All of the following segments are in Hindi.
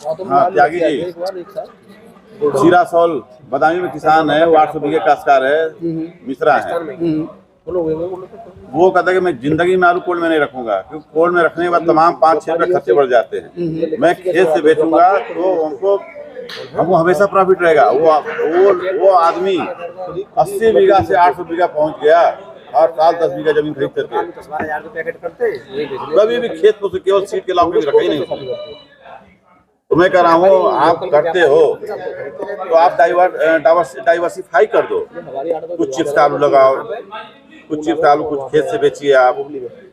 हाँ त्यागी जी, सीरासौल बदामी में किसान है, वो 800 बीघे काश्तकार है, मिश्रा है। वो कहता है कि मैं जिंदगी में आलू कोल्ड में नहीं रखूंगा, क्योंकि कोल्ड में रखने के बाद तमाम 5-6 रुपए खर्चे बढ़ जाते हैं। मैं खेत से बेचूंगा तो हमको हमेशा प्रॉफिट रहेगा। वो आदमी 80 बीघा से 800 बीघा पहुंच गया और साल 10 बीघा जमीन खरीद करके कभी भी खेत को केवल सीट के अलावा रखा ही नहीं। तो मैं कह रहा हूँ आप करते हो तो आप डाइवर्सिफाई कर दो। कुछ चिप्स का आलू लगाओ, कुछ चिप्स का आलू कुछ खेत से बेचिए, आप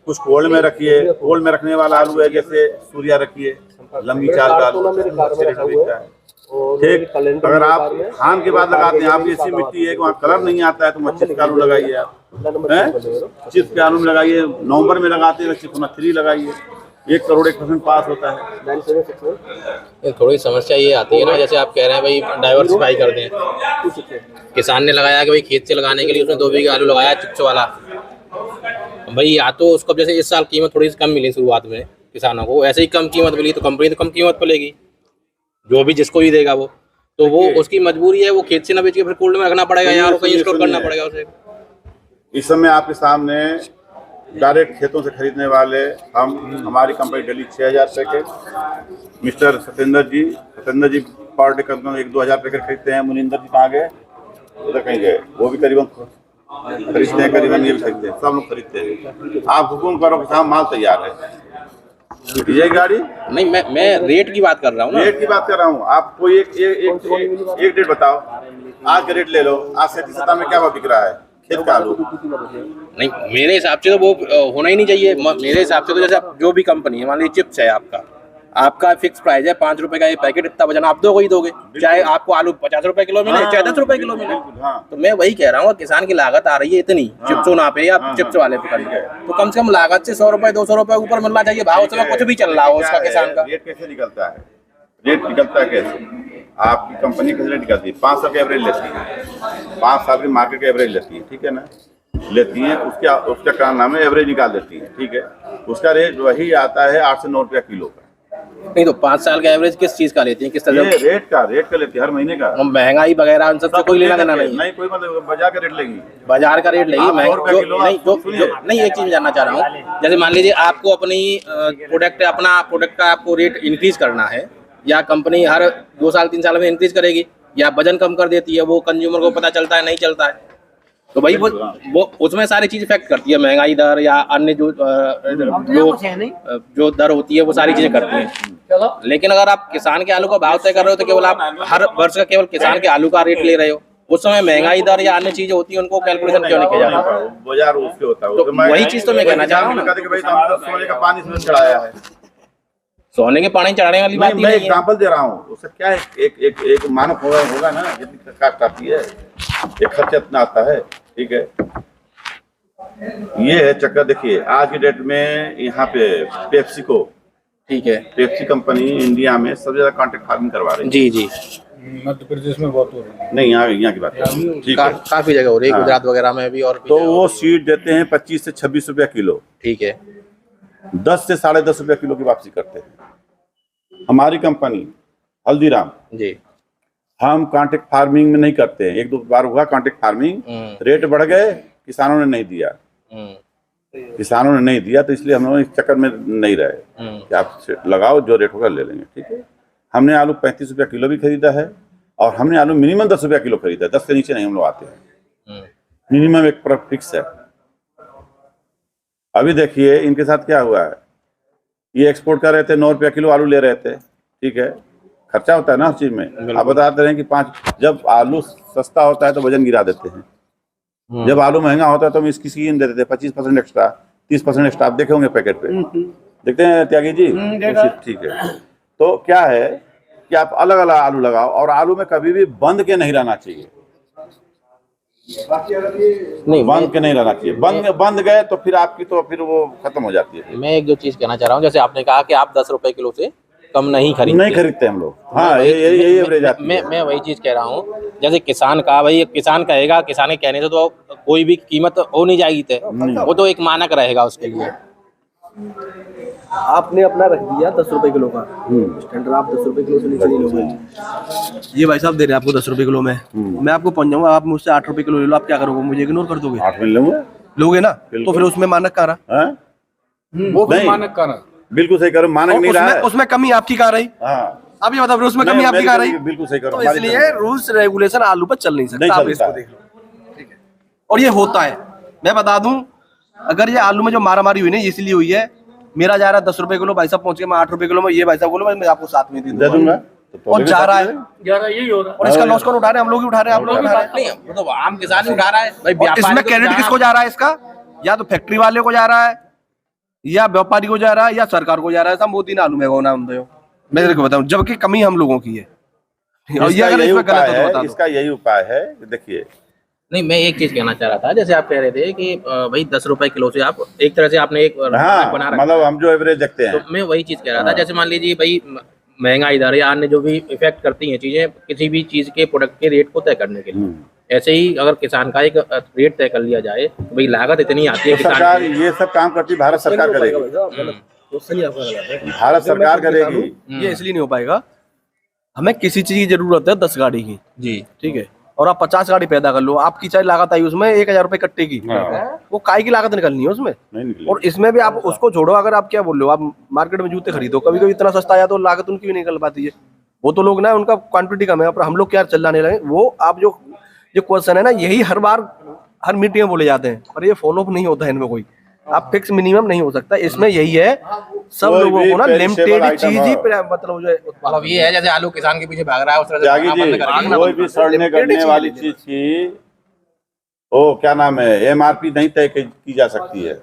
कुछ कोल्ड में रखिए। कोल्ड में रखने वाला आलू है जैसे सूर्या रखिए, लंबी चाल का आलू बिकता है। ठीक, अगर आप धान के बाद लगाते हैं, आप ऐसी मिट्टी है कि वहाँ कलर नहीं आता है, तो चिप्स का आलू लगाइए। आप चिप्स के आलू में लगाइए, नवंबर में लगाते हैं चिप्स 3 लगाइए, 1 करोड़ 1% पास होता है। थोड़ी समस्या ये आती है ना, जैसे आप कह रहे हैं भाई डाइवर्सिफाई कर दें। किसान ने लगाया कि भाई खेत से लगाने के लिए उसने 2 बीघे आलू लगाया चिप्स वाला, भाई या तो उसको जैसे इस साल कीमत थोड़ी सी कम मिली शुरुआत में किसानों को, ऐसे ही कम कीमत मिली तो कंपनी तो कम कीमत पर लेगी, जो भी जिसको भी देगा वो, तो वो उसकी मजबूरी है, वो खेत से ना बेच के फिर कोल्ड में रखना पड़ेगा या कहीं स्टोर करना पड़ेगा उसे। इस समय आपके सामने डायरेक्ट खेतों से खरीदने वाले हमारी company daily 6000 packet, mister Satyendra ji per day कम 1-2 हज़ार पैकेट खरीदते हैं। मुनिंदर जी कहाँ गए, उधर कहीं गए, वो भी करीबन खरीदते हैं, करीबन ये भी खरीदते हैं, सब लोग खरीदते हैं। आप हुकुम करो कि साहब माल तैयार है, ये गाड़ी नहीं, मैं रेट की बात कर रहा हूँ ना, रेट की बात कर रहा हूँ। आप कोई एक डेट बताओ, आज का रेट ले लो, आज से 37 में क्या बिक रहा है खेत का आलू। नहीं, मेरे हिसाब से तो वो होना ही नहीं चाहिए। मेरे हिसाब से तो जैसे जो भी कंपनी है, मान लीजिए चिप्स है, आपका फिक्स प्राइस है 5 रुपए का ये पैकेट, इतना वजन आप दोगे ही दोगे, चाहे आपको आलू 50 रुपए किलो मिले, चाहे 10 रुपए किलो मिले। तो मैं वही कह रहा हूँ, किसान की लागत आ रही है इतनी, चिप्सों ना पे या चिप्स वाले पे करके, तो कम से कम लागत से 100 रुपए 200 रुपए ऊपर मिलना चाहिए। भाव चलो कुछ भी चल रहा हो उसका किसान का रेट कैसे निकलता है, रेट निकलता है कैसे? आपकी कंपनी कैसे रेट निकलती है? 5 साल का एवरेज लेती है, 5 साल की मार्केट का एवरेज लेती है, ठीक है ना, लेती है, उसका क्या नाम है, एवरेज निकाल देती है, ठीक है। उसका रेट वही आता है 8 से 9 रुपया किलो का। नहीं तो 5 साल का एवरेज किस चीज का लेती है, किस तरह रेट का लेती है, हर महीने का। महंगाई वगैरह उन सबसे कोई लेना देना नहीं, कोई मतलब बाजार का रेट लेगी, बाजार का रेट लेगी। नहीं, एक चीज जानना चाह रहा हूँ, जैसे मान लीजिए आपको अपनी अपना प्रोडक्ट का आपको रेट इंक्रीज करना है, या कंपनी हर 2 साल 3 साल में इंक्रीज करेगी, या वजन कम कर देती है, वो कंज्यूमर को पता चलता है नहीं चलता है, तो भाई वो उसमें सारी चीज इफेक्ट करती है, महंगाई दर या अन्य जो दर होती है वो सारी चीजें करती हैं। लेकिन अगर आप किसान के आलू का भाव तय कर रहे हो तो केवल आप हर वर्ष का केवल किसान के आलू का रेट ले रहे हो, उस समय महंगाई दर या अन्य चीजें होती है उनको कैलकुलेशन क्यों नहीं किया जाता? बाजार उसके होता है, तो वही चीज तो मैं कहना चाह रहा हूँ, सोने का पानी इसमें चढ़ाया है, सोने के पानी चढ़ाने वाली बात मैं एग्जांपल दे रहा हूँ। उससे क्या है, एक मानक होगा ना, जितनी कास्ट आती है, एक खर्चा इतना आता है, ठीक है। ये है चक्कर। देखिए आज की डेट में यहाँ पे पेप्सिको, ठीक है, पेप्सी कंपनी इंडिया में सबसे ज्यादा कॉन्ट्रैक्ट फार्मिंग करवा रही है। जी मध्य प्रदेश में बहुत हो रही है, नहीं यहाँ की बात ठीक है, काफी जगह हो रही है, गुजरात वगैरह में भी। और तो वो सीड देते हैं 25 से 26 रुपया किलो, ठीक है, 10 से 10.5 रुपया किलो की वापसी करते हैं। हमारी कंपनी हल्दीराम जी, हम कॉन्ट्रैक्ट फार्मिंग में नहीं करते हैं। 1-2 बार हुआ कॉन्ट्रैक्ट फार्मिंग, रेट बढ़ गए, किसानों ने नहीं दिया, तो इसलिए हम लोग इस चक्कर में नहीं रहे कि आप लगाओ, जो रेट होगा ले लेंगे, ठीक है। हमने आलू 35 रुपया किलो भी खरीदा है, और हमने आलू मिनिमम 10 रुपया किलो खरीदा है, 10 के नीचे नहीं हम लोग आते हैं, मिनिमम एक फिक्स है। अभी देखिए इनके साथ क्या हुआ है, ये एक्सपोर्ट कर रहे थे, 9 रुपया किलो आलू ले रहे थे, ठीक है, खर्चा होता है ना हर चीज में। आप बताते रहे कि जब आलू सस्ता होता है तो वजन गिरा देते हैं, जब आलू महंगा होता है तो हम इसकी स्कीम दे देते हैं 25% एक्स्ट्रा, 30% एक्स्ट्रा। आप देखे होंगे पैकेट पे, देखते हैं त्यागी जी, ठीक है। तो क्या है कि आप अलग अलग आलू लगाओ, और आलू में कभी भी बंद के नहीं रहना चाहिए, नहीं बंद के नहीं रहना चाहिए। बंद गए तो फिर आपकी तो फिर वो खत्म हो जाती है। मैं एक जो चीज कहना चाह रहा हूँ, जैसे आपने कहा कि आप 10 रुपए किलो से कम नहीं खरीदते हम लोग, हाँ यही एवरेज आती है। मैं वही चीज कह रहा हूँ, जैसे किसान का, भाई किसान कहेगा, किसान के कहने से तो कोई भी कीमत हो नहीं जाएगी, वो तो एक मानक रहेगा उसके लिए। आपने अपना रख दिया 10 रुपए किलो का स्टैंडर्ड, आप 10 रुपए किलो से नीचे नहीं लोगे। ये भाई साहब दे रहे हैं आपको 10 रुपए किलो में, मैं आपको पहुंच जाऊंगा, आप मुझसे 8 रुपए किलो ले लो, आप क्या करोगे, मुझे इग्नोर कर दोगे? 8 में लूंगा, लोगे ना, तो फिर उसमें मानक कहाँ रहा? वो भी मानक का रहा, बिल्कुल सही करो, मानक नहीं रहा है। उसमें कमी आपकी कहाँ रही? आप ये बताओ, उसमें कमी आपकी कहाँ रही? बिल्कुल सही करो, तो इसलिए रूल्स रेगुलेशन आलू पर चल नहीं सकता, आप इसको देख लो, ठीक है। और ये होता है, मैं बता दूं, अगर ये आलू में जो मारा मारी हुई ना इसलिए हुई है, मेरा जा रहा है 10 रुपए किलो, भाई साहब पहुंच गया, मैं 8 रुपए किलो में, ये भाई साहब बोलो मैं आपको 7 में दे दूंगा, और जा रहा है, यही हो रहा है। और इसका लॉस कौन उठा रहे हैं? हम लोग ही उठा रहे हैं, आप लोग उठा रहे हैं, मतलब आम किसान ही उठा रहा है भाई। और इसमें क्रेडिट किसको जा रहा है इसका? या तो फैक्ट्री वाले को जा रहा है, या व्यापारी को जा रहा है, या सरकार को जा रहा है। सब मोदी ने आलू में होना हम दो, मैं तेरे को बताऊं, जबकि कमी हम लोगों की है। इसका यही उपाय है, देखिए। नहीं, मैं एक चीज कहना चाह रहा था, जैसे आप कह रहे थे कि भाई 10 रुपए किलो से आप एक तरह से आपने एक बना रखा, मतलब हम जो एवरेज देखते हैं, तो मैं वही चीज कह रहा था। जैसे मान लीजिए भाई महंगाई दर या अन्य जो भी इफेक्ट करती हैं चीजें किसी भी चीज के प्रोडक्ट के रेट को तय करने के लिए, ऐसे ही अगर किसान का एक रेट तय कर लिया जाए तो भाई लागत इतनी आती है, तो सरकार ये सब काम करती, भारत सरकार करेगी, भारत सरकार करेगी। ये इसलिए नहीं हो पाएगा, हमें किसी चीज की जरूरत है 10 गाड़ी की जी, ठीक है, और आप 50 गाड़ी पैदा कर लो, आपकी चाहे लागत आई उसमें 1000 रुपए कट्टे की, वो काय की लागत निकलनी है उसमें। और इसमें भी आप उसको छोड़ो, अगर आप क्या बोल रहे हो, आप मार्केट में जूते खरीदो, कभी कभी इतना सस्ता आया तो लागत उनकी भी नहीं निकल पाती है। वो तो लोग ना, उनका क्वांटिटी कम है, पर हम लोग क्या चिल्लाने लगे, वो आप जो क्वेश्चन है ना, यही हर बार हर मीटिंग में बोले जाते हैं, पर ये फॉलो अप नहीं होता है इनमें कोई, आप फिक्स मिनिमम नहीं हो सकता। इसमें यही है, सब लोगों को ना लिमिटेड चीज ही मतलब जो मतलब ये है, जैसे आलू किसान के पीछे भाग रहा है उस तरह से कोई भी सड़ने करने वाली चीज की क्या नाम है, एमआरपी नहीं तय की जा सकती है,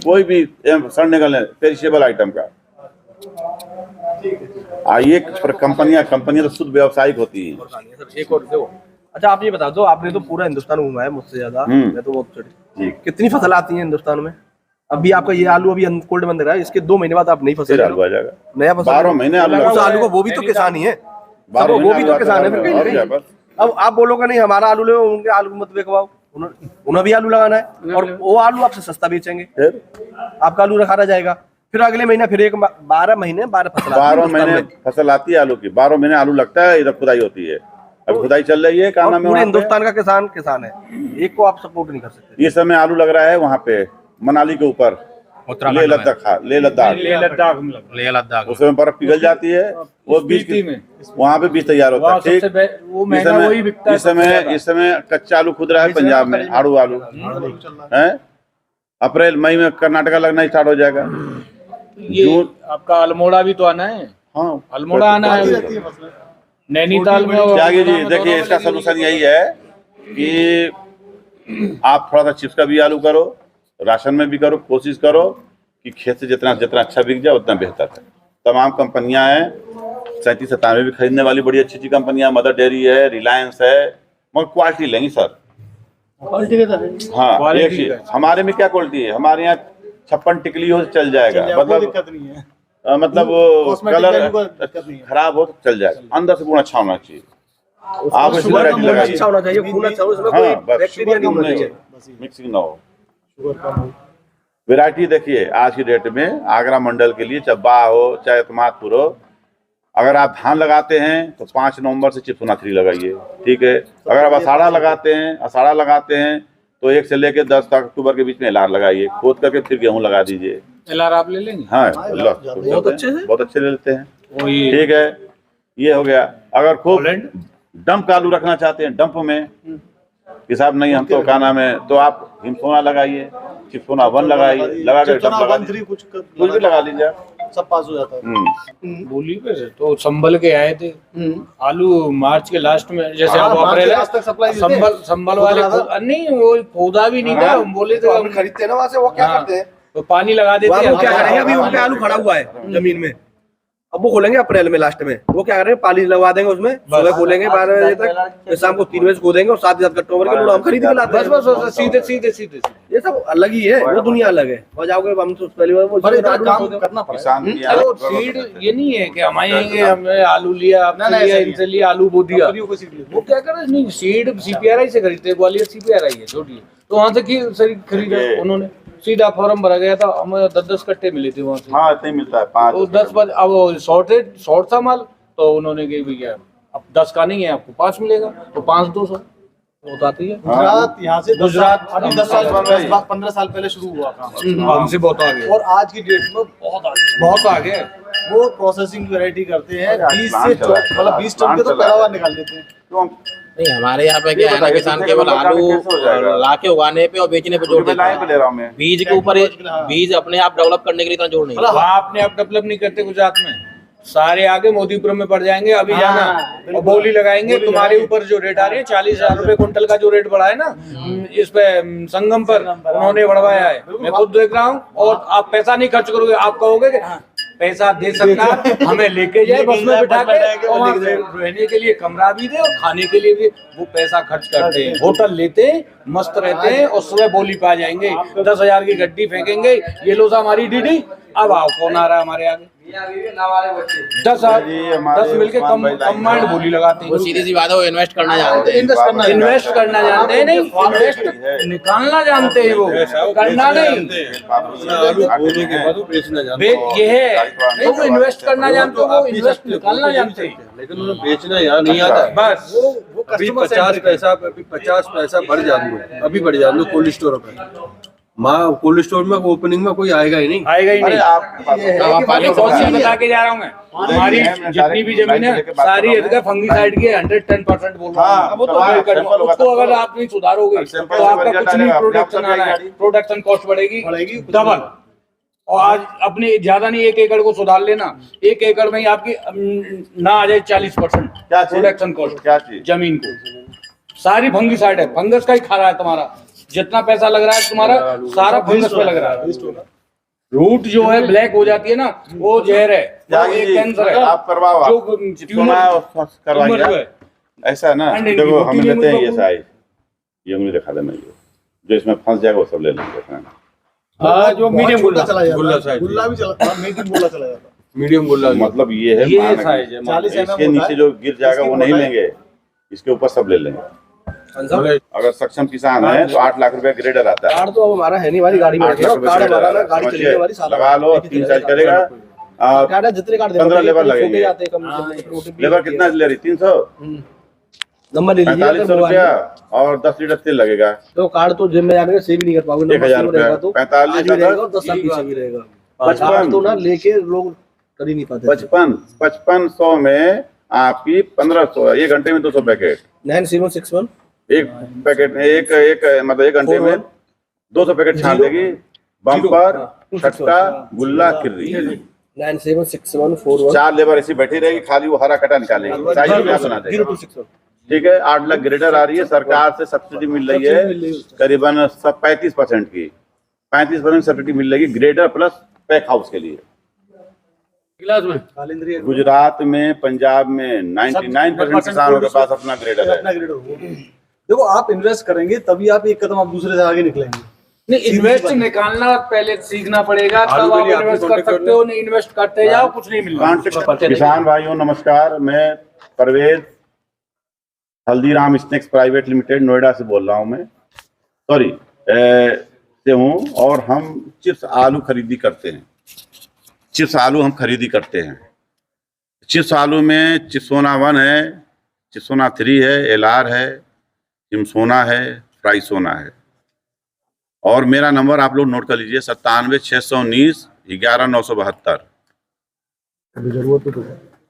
कोई भी सड़ने गलने पेरिशेबल आइटम का। ये कंपनियां तो शुद्ध व्यावसायिक होती है। एक और देखो, अच्छा आप ये बता दो, आपने तो पूरा हिंदुस्तान घूमा है मुझसे ज्यादा, मैं तो बहुत, कितनी फसल आती है हिंदुस्तान में? अभी आपका ये आलू अभी कोल्ड बंद रहा है, इसके 2 महीने बाद आप नई फसल आलू आ जाएगा, नया फसल 12 महीने आलू को, वो भी तो किसान ही है, वो भी तो किसान है। फिर अब आप बोलोगे नहीं हमारा आलू ले, उनके आलू मत बेचवाओ, उन्हें भी आलू लगाना है, और वो आलू आपसे सस्ता बेचेंगे, आपका आलू रखा रह जाएगा। फिर अगले महीने फिर 12 महीने 12 महीने फसल आती है आलू की, 12 महीने आलू लगता है, इधर खुदाई होती है, अब खुदाई चल रही है, क्या नाम है, पूरे हिंदुस्तान का किसान है, एक को आप सपोर्ट नहीं कर सकते। ये समय आलू लग रहा है वहाँ पे मनाली के ऊपर, लेह लद्दाख, उसमें बर्फ पिघल जाती है, वो बीज में वहाँ पे बीज तैयार होता है, ठीक। इस समय कच्चा आलू खुद रहा है पंजाब में, आड़ू आलू है, अप्रैल मई में कर्नाटका लगना स्टार्ट हो जाएगा। ये आपका अल्मोड़ा भी तो आना है, हाँ अल्मोड़ा आना है, नैनीताल में। त्यागी जी देखिए, इसका सोल्यूशन यही है कि आप थोड़ा सा चिप्स का भी आलू करो, राशन में भी करो, कोशिश करो कि खेत से जितना अच्छा बिक जाए उतना बेहतर है। तमाम कंपनियां हैं, 37-97 भी खरीदने वाली बड़ी अच्छी कंपनियां, मदर डेयरी है, रिलायंस है, मगर क्वालिटी लेंगी सर, क्वालिटी के साथ। हाँ, एक चीज हमारे में क्या क्वालिटी है, हमारे यहाँ 56 टिकली हो चल जाएगा, मतलब वो कलर खराब हो तो चल जाएगा, अंदर से गुण अच्छा होना चाहिए। आप अच्छा होना चाहिए, खून अच्छा हो, उसमें कोई बैक्टीरिया नहीं होना चाहिए, मिक्सिंग ना हो। वैरायटी देखिए, आज की डेट में आगरा मंडल के लिए चब्बा हो चाहे एतमादपुर हो, अगर आप धान लगाते हैं तो 5 नवंबर से चिपसुना 3 लगाइए, ठीक है। अगर आप अषाढ़ा लगाते हैं तो 1 से लेकर 10 अक्टूबर के बीच में एलार लगाइए, खोद करके फिर गेहूं लगा दीजिए। एलार आप ले लेंगे? हाँ, बहुत अच्छे ले लेते हैं, ठीक है। ये हो गया। अगर खूब डंप आलू रखना चाहते हैं, डंप में हिसाब नहीं, हम तो क्या नाम है, तो आप हिमसोना लगाइए, चिपसोना 1 लगाइए, लगा कर डंप लगा दीजिए, कुछ भी लगा लीजिए, सब पास हो जाता है। बोली पे तो संभल के आए थे आलू मार्च के लास्ट में, जैसे आप अप्रैल संभल वाले नहीं, वो पौधा भी नहीं था, हम बोले थे हम खरीदते हैं ना वहाँ से, वो क्या करते हैं, तो पानी लगा देते हैं। क्या करेंगे, अभी उनपे आलू खड़ा हुआ है जमीन में, अब वो खोलेंगे अप्रैल में लास्ट में, वो क्या करेंगे, पानी लगवा देंगे उसमें, सुबह खोलेंगे 12 बजे तक, फिर शाम को 3 बजे खोदेंगे, और 7 कट्टों भर के हम खरीद के लाते हैं। बस सीधे ये सब अलग ही है, वो दुनिया अलग है। वो जाओगे हम तो पहली बार काम करना पड़ेगा। सीड ये नहीं है कि हम आएंगे, हमने आलू लिया, इनसे लिया, आलू बो दिया, वो क्या कर रहे, नहीं सीड CPRI से खरीदते हैं, ग्वालियर CPRI है छोटी, तो वहाँ से खरीदा उन्होंने सीधा फॉर्म भरा गया था, हमें 10-10 कट्टे मिले थे वहाँ से। हाँ इतना ही मिलता है 5। तो 10 अब शॉर्ट था माल, तो उन्होंने कही भैया अब 10 का नहीं है, आपको 5 मिलेगा, तो 5 200 बताती है। गुजरात यहाँ से गुजरात अभी 10 साल 15 साल पहले शुरू हुआ काम, हमसे बहुत आगे और आज की डेट में बहुत आगे है। वो प्रोसेसिंग वैरायटी करते हैं, 20 प्लांट से चला है, मतलब 20 टन के तो प्लांट चला है। पैदावार निकाल देते हैं। क्यों? नहीं हमारे यहाँ पे क्या है ना, बताइए, किसान दूसरे केवल के आलू कैसे हो जाएगा? लाके उगाने पे और बेचने पे जोर मैं देता लाइन पे ले है। रहा हूँ मैं। बीज के ऊपर बीज अपने आप डेवलप करने के लिए इतना जोर नहीं है। वहाँ अपने आप डेवलप नहीं करते गुजरात में, सारे आगे मोदीपुरम में पड़ जाएंगे। अभी जाना और बोली लगाएंगे, तुम्हारे ऊपर जो रेट आ रही है 40,000 रुपए कुंटल का जो रेट बढ़ा है ना, इस पे संगम पर उन्होंने बढ़वाया है, मैं खुद देख रहा हूँ। और आप पैसा नहीं खर्च करोगे, आप कहोगे कि पैसा दे सरकार, हमें लेके जाए बस में बिठा के, और वहाँ रहने के लिए कमरा भी दे और खाने के लिए भी वो पैसा खर्च करते हैं। होटल लेते हैं, मस्त रहते हैं, और सुबह बोली पा जाएंगे, 10,000 की गड्डी फेंकेंगे, ये लो सा हमारी डीडी। अब आओ कौन आ रहा है हमारे आगे, 10 मिलके कम्बाइंड बोली लगाते वो हैं। सीधी सी बात है, वो इन्वेस्ट करना जानते हैं। इन्वेस्ट करना जानते हैं, नहीं इन्वेस्ट निकालना जानते हैं, वो करना नहीं। ये है नहीं, वो इन्वेस्ट करना जानते हो, वो इन्वेस्ट निकालना जानते हैं। लेकिन उन्हें बेचना यहाँ नहीं आता। बस अभी 50 पैसा बढ़ जाएंगे, अभी बढ़ जाएंगे कोल्ड स्टोर पे। माँ कोल्ड स्टोर में ओपनिंग में कोई आएगा ही नहीं, आएगा ही नहीं। आप बहुत चीज बता के जा रहा हूँ मैं, हमारी जितनी भी जमीन है सारी फंगीसाइड की 110% बोल रहा हूँ। वो तो उसको अगर आप नहीं सुधारोगे तो आपका कुछ नहीं प्रोडक्शन आना है, प्रोडक्शन कॉस्ट बढ़ेगी डबल। और आज अपने ज्यादा नहीं 1 एकड़ को सुधार लेना, 1 एकड़ में ही आपकी ना आ जाए 40% प्रोडक्शन कॉस्ट। क्या चीज? जमीन को सारी फंगीसाइड है, फंगस का ही खा रहा है तुम्हारा। जितना पैसा लग रहा है तुम्हारा सारा फंगस पे लग रहा है। रूट जो है ब्लैक हो जाती है ना, वो जहर है, वो एक कैंसर है। आप करवाओ, जो ट्यूमर करवाइए। ऐसा है ना, देखो हम लेते हैं ये साइज, ये उंगली दिखा देना, ये जो इसमें फंस जाएगा वो सब ले लेंगे। जो मीडियम गुल्ला चला जाता गुल्ला है, साइज। गुल्ला भी चला, मीडियम गुल्ला चला जाता है। मीडियम गुल्ला मतलब ये है ये मान साइज है, 40 इसके नीचे जो गिर जाएगा वो नहीं लेंगे, इसके ऊपर सब ले लेंगे। अगर सक्षम किसान है तो 8 लाख रुपया ग्रेडर आता है। कार्ड तो अब हमारा है नहीं, हमारी गाड़ी में 8 लाख रुपया कार्ड ग्रेडर हमारा आता ना, है, गाड़ी चलेगी हमारी साल लगा लो, 3 साइज करेगा। कार्ड है, जितने कार्ड 15 लेबर लगेंगे। जाते हैं कम लेबर कितना ले रही? 300 नंबर ले लीजिए। 4500 रुपया और 10 लीटर तेल लगेगा। तो कार्ड तो जिम में जाने सेव ही नहीं कर पाओगे। 1000 रुपया, 45 आज भी रहेगा और 10 साल पीछे भी रहेगा। 55 तो ना लेके लोग कर ही नहीं पाते। 5500 में आपकी 1500, 1 घंटे में 200 पैकेट। 9761 एक पैकेट एक मतलब 1 घंटे में 200 पैकेट छान देगी। बम्पर, छट्टा, गुल्ला, किर्री। 976141 4 लेबर ऐसी बैठी रहेगी, खाली वो हरा कटा निकालेगी, साइज क्या बना देगी। 0261 ठीक है, 8 लाख ग्रेडर आ रही है, सरकार से सब्सिडी मिल रही है करीबन 35% की, 35% सब्सिडी मिल रही है ग्रेडर प्लस पैक हाउस के लिए। गुजरात में, पंजाब में 99% किसानों के पास अपना ग्रेडर है। अपना ग्रेडर हो। देखो आप इन्वेस्ट करेंगे तभी आप एक कदम आप दूसरे से आगे निकलेंगे। नहीं, इन्वेस्ट निकालना पहले सीखना पड़ेगा, तब आप इन्वेस्ट कर सकते हो। नहीं इन्वेस्ट करते जाओ, कुछ नहीं मिलना। किसान भाइयों नमस्कार, मैं Parvez Haldiram snacks private limited Noida से बोल रहा हूं। मैं से हूं, और हम चिप्स आलू खरीदी करते हैं। चिप्स आलू हम खरीदी करते हैं। चिप्स आलू में चिप्सोना 1 है, चिप्सोना 3 है, एलआर है, चिमसोना है, फ्राई सोना है। और मेरा नंबर आप लोग नोट कर लीजिए, 97 619 11 972।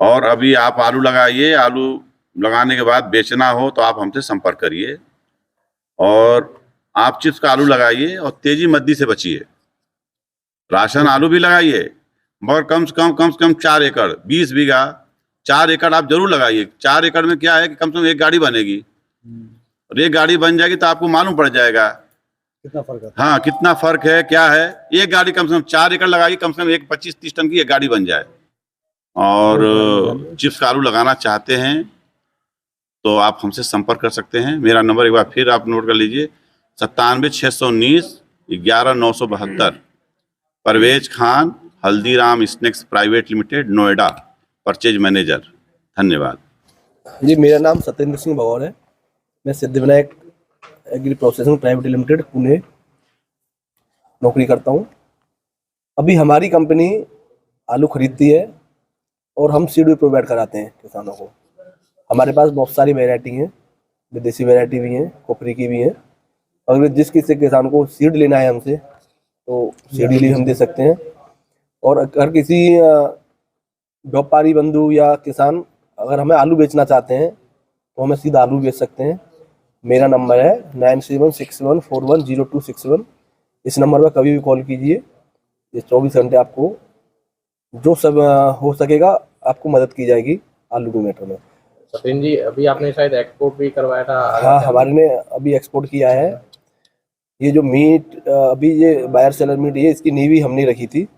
और अभी आप आलू लगाइए, आलू लगाने के बाद बेचना हो तो आप हमसे संपर्क करिए। और आप चिप्स का आलू लगाइए और तेजी मद्दी से बचिए। राशन आलू भी लगाइए, मगर कम से कम 4 एकड़ 20 बीघा 4 एकड़ आप जरूर लगाइए। 4 एकड़ में क्या है कि कम से कम 1 गाड़ी बनेगी, और 1 गाड़ी बन जाएगी तो आपको मालूम पड़ जाएगा कितना फर्क है। हाँ कितना फर्क है, क्या है। 1 गाड़ी कम से कम 4 एकड़ लगाइए, कम से कम 25-30 टन की 1 गाड़ी बन जाए। और चिप्स का आलू लगाना चाहते हैं तो आप हमसे संपर्क कर सकते हैं। मेरा नंबर एक बार फिर आप नोट कर लीजिए, 97 619 11 972। Parvez Khan, Haldiram snacks private limited, Noida, purchase manager. धन्यवाद जी। मेरा नाम सत्येंद्र सिंह भगौर है। मैं Siddhivinayak agri processing private limited Pune नौकरी करता हूँ। अभी हमारी कंपनी आलू खरीदती है और हम सीड भी प्रोवाइड कराते हैं किसानों को। हमारे पास बहुत सारी वैरायटी हैं, विदेशी वैरायटी भी हैं, कोपरी की भी हैं। अगर जिस किसी किसान को सीड लेना है हमसे तो सीड भी हम दे सकते हैं। और अगर किसी व्यापारी बंधु या किसान अगर हमें आलू बेचना चाहते हैं तो हमें सीधा आलू बेच सकते हैं। मेरा नंबर है 9761410261। इस नंबर पर कभी भी कॉल कीजिए। ये 24 घंटे आपको जो सब हो सकेगा आपको मदद की जाएगी आलू के मैटर में। सचिन जी, अभी आपने शायद एक्सपोर्ट भी करवाया था। हाँ, हमारे ने अभी एक्सपोर्ट किया है। ये जो मीट अभी ये बायर सेलर मीट ये इसकी नींव हमने रखी थी।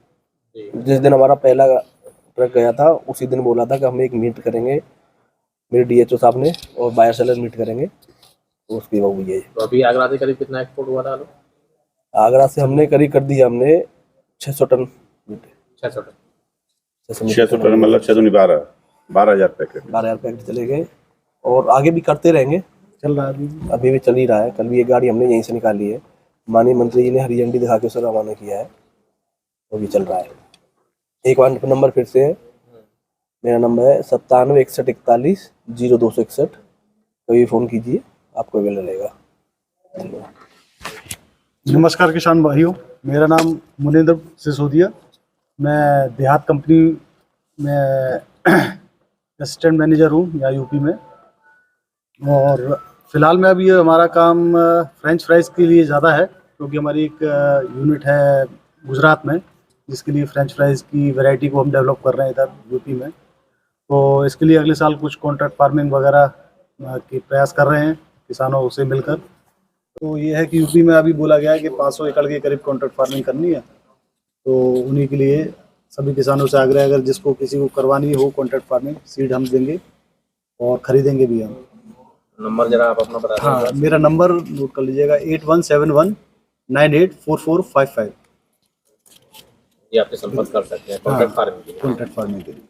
जिस दिन हमारा पहला ट्रक गया था उसी दिन बोला था कि हम एक मीट करेंगे मेरे DHO साहब ने और बायर सेलर मीट करेंगे, तो उसकी वो हुई है। तो अभी आगरा से करीब कितना एक्सपोर्ट हुआ था आलू? आगरा से हमने करीब कर दिया हमने 600 टन मीट। 600 टन 600 टन मतलब 12,000 पैकेट 12,000 पैकेट चले गए और आगे भी करते रहेंगे। चल रहा है अभी भी चल ही रहा है। कल भी एक गाड़ी हमने यहीं से निकाली है, माननीय मंत्री जी ने हरी झंडी दिखा के उसे रवाना किया है, वो भी चल रहा है। एक बार नंबर फिर से है, मेरा नंबर है 9761410261। कभी फ़ोन कीजिए, आपको अवेलेबल रहेगा। नमस्कार किसान भाइयों, मेरा नाम मुनेंद्र सिसोदिया। मैं देहात कंपनी में असिस्टेंट मैनेजर हूँ यहाँ यूपी में। और फिलहाल में अभी हमारा काम फ्रेंच फ्राइज़ के लिए ज़्यादा है, क्योंकि हमारी एक यूनिट है गुजरात में जिसके लिए फ्रेंच फ्राइज़ की वैरायटी को हम डेवलप कर रहे हैं इधर यूपी में। तो इसके लिए अगले साल कुछ कॉन्ट्रैक्ट फार्मिंग वगैरह की प्रयास कर रहे हैं किसानों से मिलकर। तो ये है कि यूपी में अभी बोला गया है कि 500 एकड़ के करीब कॉन्ट्रैक्ट फार्मिंग करनी है। तो उन्हीं के लिए सभी किसानों से आग्रह है, अगर जिसको किसी को करवानी हो कॉन्ट्रैक्ट फार्मिंग, सीड हम देंगे और ख़रीदेंगे भी हम। नंबर जरा आप अपना बता दें। हाँ, मेरा नंबर नोट कर लीजिएगा 8171984455। ये आपसे संपर्क कर सकते हैं कॉन्ट्रैक्ट फार्मिंग के लिए। कॉन्ट्रैक्ट फार्मिंग के लिए।